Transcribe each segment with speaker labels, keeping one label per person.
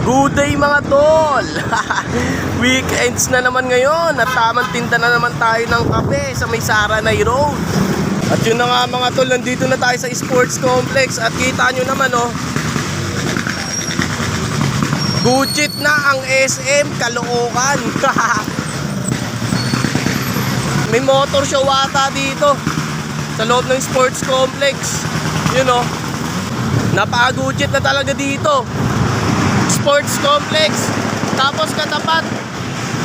Speaker 1: Good day mga tol! Weekends na naman ngayon at tamang tinda na naman tayo ng kape sa may Saranay Road. At yun na nga mga tol, nandito na tayo sa sports complex at kita nyo naman oh, budget na ang SM Caloocan. May motor show ata dito sa loob ng sports complex. Yun oh, napaka-budget na talaga dito. Sports complex, tapos katapat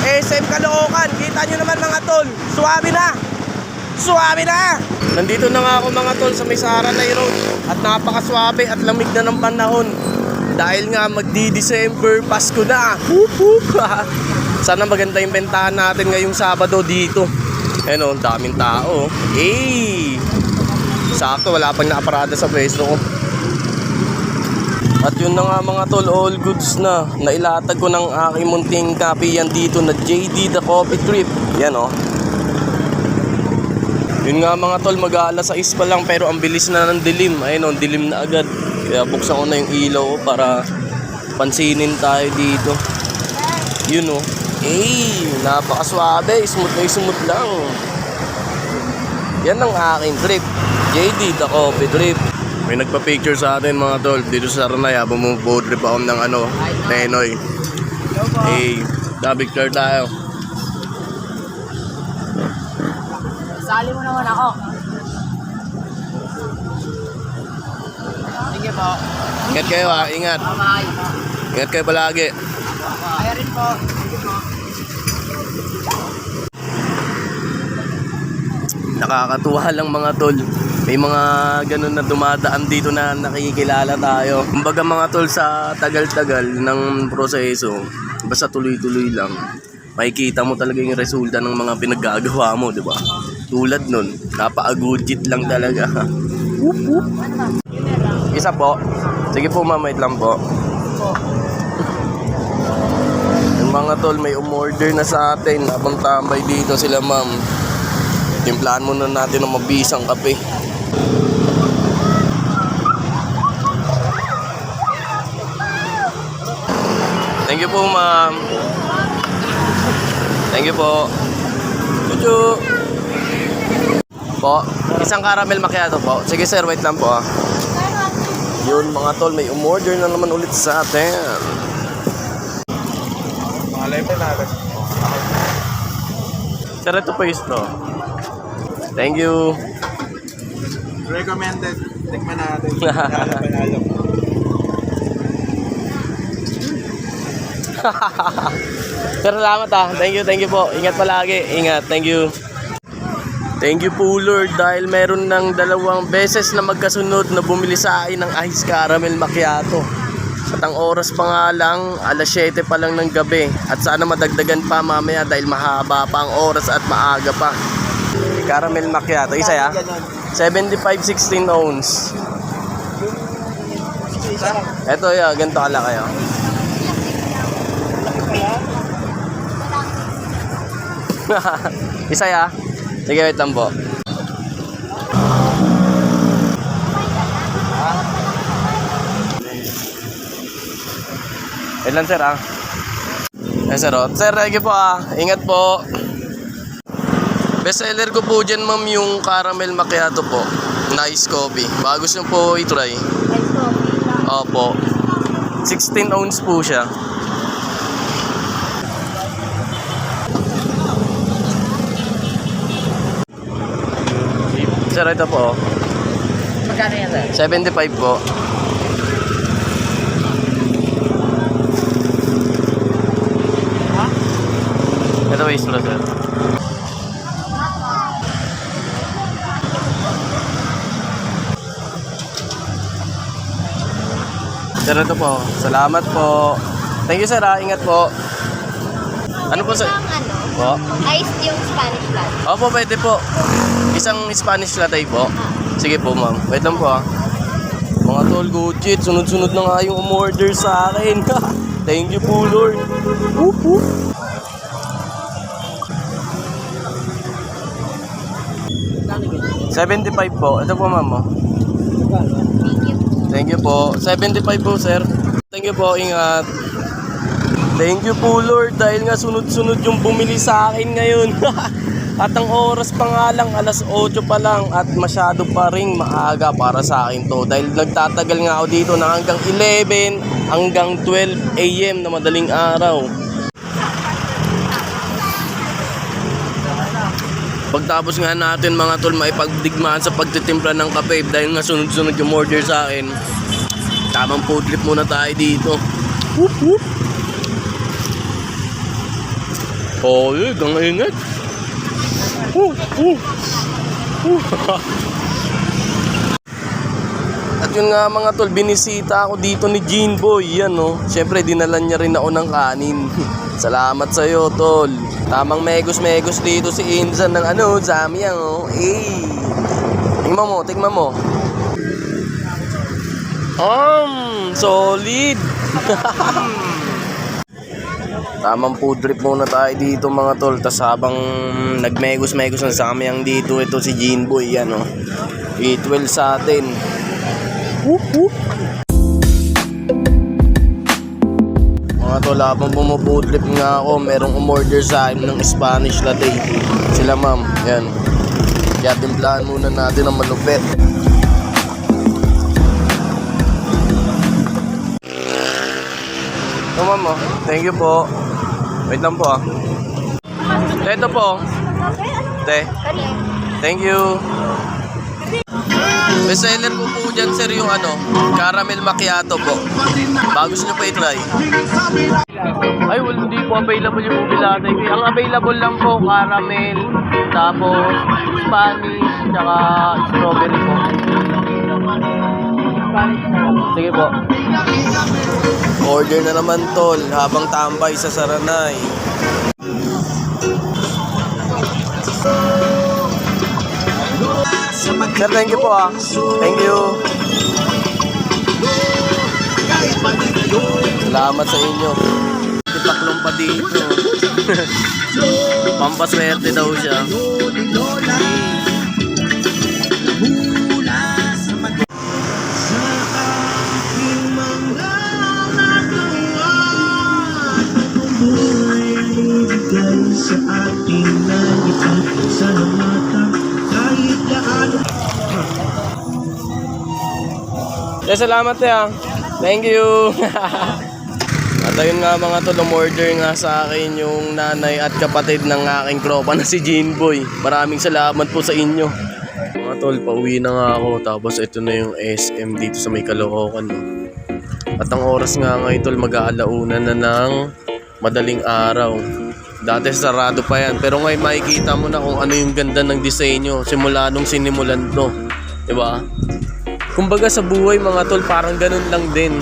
Speaker 1: SM Caloocan. Kita nyo naman mga tol, suwabe na, suwabe na. Nandito na nga ako mga tol sa may Saranay Road at napakaswabe at lamig na ng panahon dahil nga magdi-December, Pasko na. Sana maganda yung bentahan natin ngayong Sabado dito. Ayun, daming tao. Sakto, wala pang nakaparada sa pwesto ko. At yun na nga mga tol, all goods na. Nailatag ko ng aking munting copy yan dito na JD The Coffee Trip. Yan oh. Yun nga mga tol, mag-aalas 6 pa lang pero ang bilis na ng dilim. Ayun oh, dilim na agad. Kaya buksan ko na yung ilaw para pansinin tayo dito. Yun oh. Napakaswabe, smooth na smooth lang. Yan ang aking trip, JD The Coffee Trip. May nagpa-picture sa atin mga tol dito sa Saranay habang bumubod trip ako ng Nenoy. Picture tayo.
Speaker 2: Sali mo naman ako. Sige po.
Speaker 1: Ingat kayo ha, ingat.
Speaker 2: Bye.
Speaker 1: Ingat kayo palagi.
Speaker 2: Kaya rin po. Sige po.
Speaker 1: Nakakatuwa lang mga tol. May mga ganun na dumadaan dito na nakikilala tayo. Kumbaga mga tol, sa tagal-tagal ng proseso, basta tuloy-tuloy lang, makikita mo talaga yung resulta ng mga pinaggagawa mo, di ba? Tulad nun, napaka-gudget lang talaga. Isa po. Sige po ma'am, wait lang po. Yung mga tol, may umorder na sa atin. Habang tambay dito sila ma'am, timplahan muna natin ng mabisang kape. Thank you po ma'am. Thank you po. Chuchu. Po, isang caramel macchiato po. Sige sir, wait lang po ah. Yun mga tol, may umorder na naman ulit sa atin.
Speaker 3: Malay pa natin.
Speaker 1: Sir, ito po isto. Thank you.
Speaker 3: Recommended. Tikman natin. Panalo.
Speaker 1: Sir, salamat ah. Thank you po. Ingat palagi. Ingat. Thank you. Thank you po Lord dahil meron ng 2 beses na magkasunod na bumili sa akin ng ice caramel macchiato. At ang oras pa nga lang, alas 7 pa lang ng gabi. At sana madagdagan pa mamaya dahil mahaba pa ang oras at maaga pa. Caramel macchiato. Isa ya? 75 16 ounce. Ito ya, ganito kala kayo. Isa ya? Sige, wait lang po. Wait lang sir ah. Sir oh. Sir, thank you po ah. Ingat po. Best seller ko po dyan ma'am yung caramel macchiato po. Nice coffee. Baka gusto nyo po i-try.
Speaker 2: Nice coffee.
Speaker 1: Opo. 16 ounce po siya. Sir, ito po.
Speaker 2: Magkano yan sir?
Speaker 1: 75 po.
Speaker 2: Ha?
Speaker 1: Ito po isla sir. Sir, ito po. Salamat po. Thank you sir ha. Ingat po. Ano po sir? Po?
Speaker 4: Iced yung Spanish latte.
Speaker 1: Opo, pwede po. Isang Spanish latte po. Sige po ma'am. Wait lang po ah. Mga tol, gujit. Sunod-sunod na nga yung umorder sa akin. Thank you po Lord. Whoop, whoop. $75 po. Ito po ma'am oh.
Speaker 4: Thank you.
Speaker 1: Thank you po. 75 po, sir. Thank you po. Ingat. Thank you po Lord dahil nga sunod-sunod yung bumili sa akin ngayon. At ang oras pa nga lang, alas 8 pa lang at masyado pa ring maaga para sa akin to. Dahil nagtatagal nga ako dito na hanggang 11 hanggang 12 AM na madaling araw. Pagtapos nga natin mga tol, maipagdigmaan sa pagtitimpla ng kape dahil nga sunod-sunod yung order sa akin. Tamang food trip muna tayo dito. Whoop whoop. Oh, gang ingat. At yun nga mga tol, binisita ako dito ni Gene Boy. Yan no. Siyempre dinalan niya rin ako ng kanin. Salamat sa iyo tol. Tamang megos dito si Inzan ng Zamyang oh. Tingnan mo. Solid. Tamang food trip muna tayo dito mga tol. Tas habang nagmegos ng Zamyang dito, ito si Gene Boy yan oh. E12 sa atin. Whoop whoop. Mga tol, habang pumu-food trip nga ako, merong umorder sa akin ng Spanish latte. Sila ma'am, yan. Kaya timplahan muna natin ang malupit. Ito ma'am oh. Thank you po. Wait lang po ah. Ito po. Te. Thank you. Best seller ko po dyan sir yung caramel macchiato po. Bago nyo pa i-try. Ay, hindi po available yung ube latte. Ang available lang po caramel, tapos Spanish, tsaka strawberry po. Sige po. Order na naman tol habang tambay sa Saranay. Sir, thank you po ah. Thank you. Salamat sa inyo. Tipaklong pa dito. Pampaswerte daw siya.
Speaker 5: Sa ating langit sa mata kahit gaano.
Speaker 1: Salamat ya. Thank you. At ayun nga mga tol, umorder nga sa akin yung nanay at kapatid ng aking tropa na si Gene Boy. Maraming salamat po sa inyo. Mga tol, pauwi na nga ako. Tapos ito na yung SM dito sa may Caloocan. At ang oras nga ngayon tol, mag-aalauna na ng madaling araw. Dati sarado pa yan. Pero ngayon makikita mo na kung ano yung ganda ng disenyo simula nung sinimulan to. Diba? Kumbaga sa buhay mga tol, parang ganun lang din.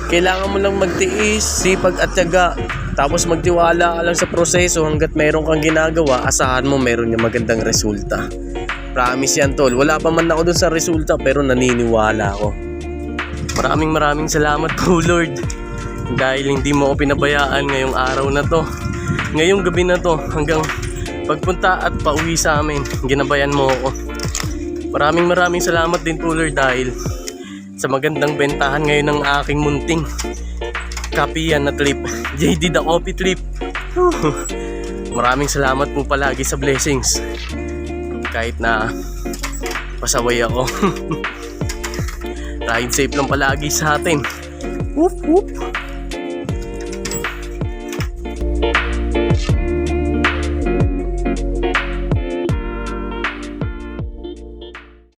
Speaker 1: Kailangan mo lang magtiis, sipag at tiyaga. Tapos magtiwala ka lang sa proseso hanggat meron kang ginagawa, asahan mo meron yung magandang resulta. Promise yan tol. Wala pa man ako dun sa resulta pero naniniwala ako. Maraming salamat po Lord. Dahil hindi mo ako pinabayaan ngayong araw na to. Ngayong gabi na to hanggang pagpunta at pauwi sa amin, ginabayan mo ako. Maraming salamat din po Lord dahil sa magandang bentahan ngayon ng aking munting kapiyan na trip, JD the Coffee Trip. Maraming salamat po palagi sa blessings kahit na pasaway ako. Ride safe lang palagi sa atin. Whoop whoop.